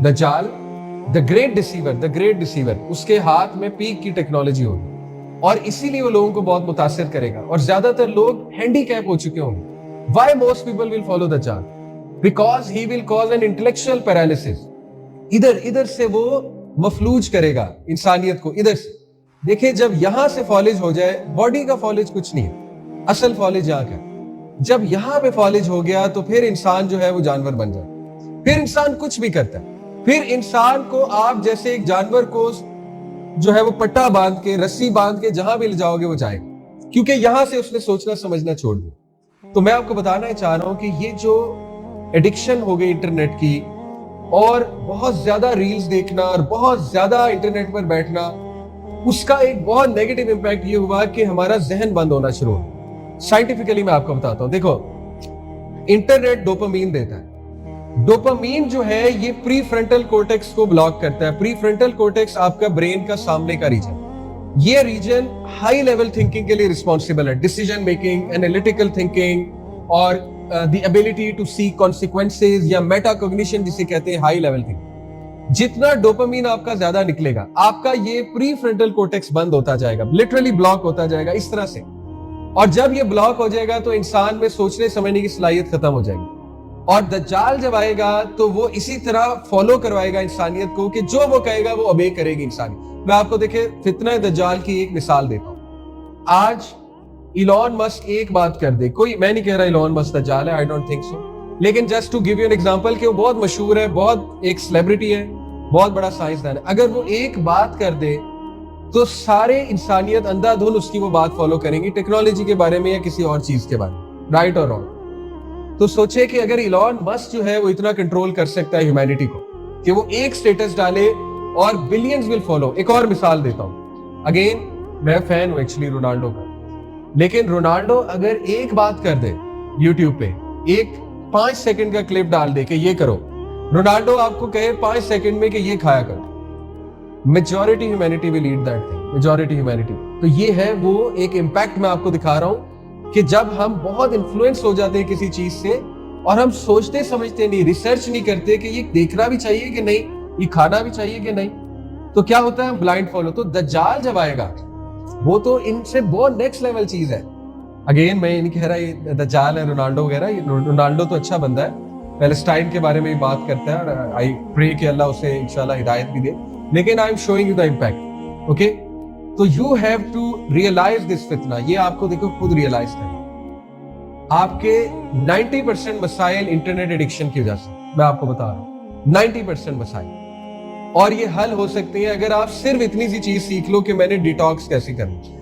दज्जाल, the great deceiver, उसके हाथ में पीक की टेक्नोलॉजी होगी और इसीलिए वो लोगों को बहुत मुतासिर करेगा और ज्यादातर लोग हैंडीकैप हो चुके होंगे। Why most people will follow दज्जाल? Because he will cause an intellectual paralysis. इधर से वो मफलूज करेगा इंसानियत को, इधर से। देखिए, जब यहां से फॉलेज हो जाए, बॉडी का फॉलेज कुछ नहीं है, असल फॉलेज यहां का। जब यहां पे फॉलेज हो गया तो फिर इंसान जो है वो जानवर बन जाए, फिर इंसान कुछ भी करता है। फिर इंसान को आप जैसे एक जानवर को जो है वो पट्टा बांध के, रस्सी बांध के जहां भी ले जाओगे वो जाएगा, क्योंकि यहां से उसने सोचना समझना छोड़ दिया। तो मैं आपको बताना चाह रहा हूं कि ये जो एडिक्शन हो गई इंटरनेट की, और बहुत ज्यादा रील्स देखना और बहुत ज्यादा इंटरनेट पर बैठना, उसका एक बहुत नेगेटिव इंपैक्ट ये हुआ कि हमारा जहन बंद होना शुरू हो। साइंटिफिकली मैं आपको बताता हूं, देखो, इंटरनेट डोपामीन देता है। डोपामीन जो है ये प्री फ्रंटल कोर्टेक्स को ब्लॉक करता है। प्री फ्रंटल कोर्टेक्स आपका ब्रेन का सामने का रीजन, ये रीजन हाई लेवल थिंकिंग के लिए रिस्पॉन्सिबल है, डिसीजन मेकिंग, एनालिटिकल थिंकिंग और the ability to see consequences या मेटाकॉग्निशन जिसे कहते हैं हाई लेवल थिंकिंग। जितना डोपामीन आपका ज्यादा निकलेगा, आपका ये प्री फ्रंटल कोर्टेक्स बंद होता जाएगा, लिटरली ब्लॉक होता जाएगा इस तरह से। और जब ये ब्लॉक हो जाएगा तो इंसान में सोचने समझने की सलाहियत खत्म हो जाएगी। और दज्जाल जब आएगा तो वो इसी तरह फॉलो करवाएगा इंसानियत को कि जो वो कहेगा वो ओबे करेगी इंसानियत। मैं आपको देखे फितना दज्जाल की एक मिसाल देता हूं। आज इलॉन मस्क एक बात कर दे, कोई, मैं नहीं कह रहा इलॉन मस्क दज्जाल है, आई डोंट थिंक सो, लेकिन just to give you an example कि वो बहुत मशहूर है, बहुत एक सेलिब्रिटी है, बहुत बड़ा साइंसदान है। अगर वो एक बात कर दे तो सारे इंसानियत अंधाधुन उसकी वो बात फॉलो करेंगी, टेक्नोलॉजी के बारे में या किसी और चीज के बारे में, राइट और रॉन्ग। तो सोचे कि अगर इलॉन मस्क जो है वो इतना कंट्रोल कर सकता है ह्यूमैनिटी को कि वो एक स्टेटस डाले और बिलियंस विल फॉलो। एक और मिसाल देता हूं, अगेन मैं फैन हूं एक्चुअली रोनाल्डो का, लेकिन रोनाल्डो अगर एक बात कर दे यूट्यूब पे, एक 5 सेकंड का क्लिप डाल दे कि ये करो, रोनाल्डो आपको कहे 5 सेकंड में कि ये खाया करो, majority humanity will eat that thing, majority humanity. तो ये है वो एक इंपैक्ट मैं आपको दिखा रहा हूं कि जब हम बहुत इन्फ्लुएंस हो जाते हैं किसी चीज से और हम सोचते समझते नहीं, रिसर्च नहीं करते कि ये देखना भी चाहिए कि नहीं, ये खाना भी चाहिए कि नहीं, तो क्या होता है, ब्लाइंड फॉलो। तो दज्जाल जब आएगा वो तो इनसे बहुत नेक्स्ट लेवल चीज है। अगेन मैं नहीं कह रहा ये दज्जाल है रोनाल्डो वगैरह, रोनाल्डो तो अच्छा बंदा है, पैलेस्टाइन के बारे में भी बात करता है और आई प्रे कि अल्लाह उसे इंशाल्लाह हिदायत भी दे, लेकिन I am showing you the impact. Okay, तो you have to realise this फितना। ये आपको देखो खुद रियलाइज करना। आपके 90% मसाइल इंटरनेट एडिक्शन की वजह से, मैं आपको बता रहा हूं 90% मसाइल, और ये हल हो सकते हैं अगर आप सिर्फ इतनी सी चीज सीख लो कि मैंने डिटॉक्स कैसे करना।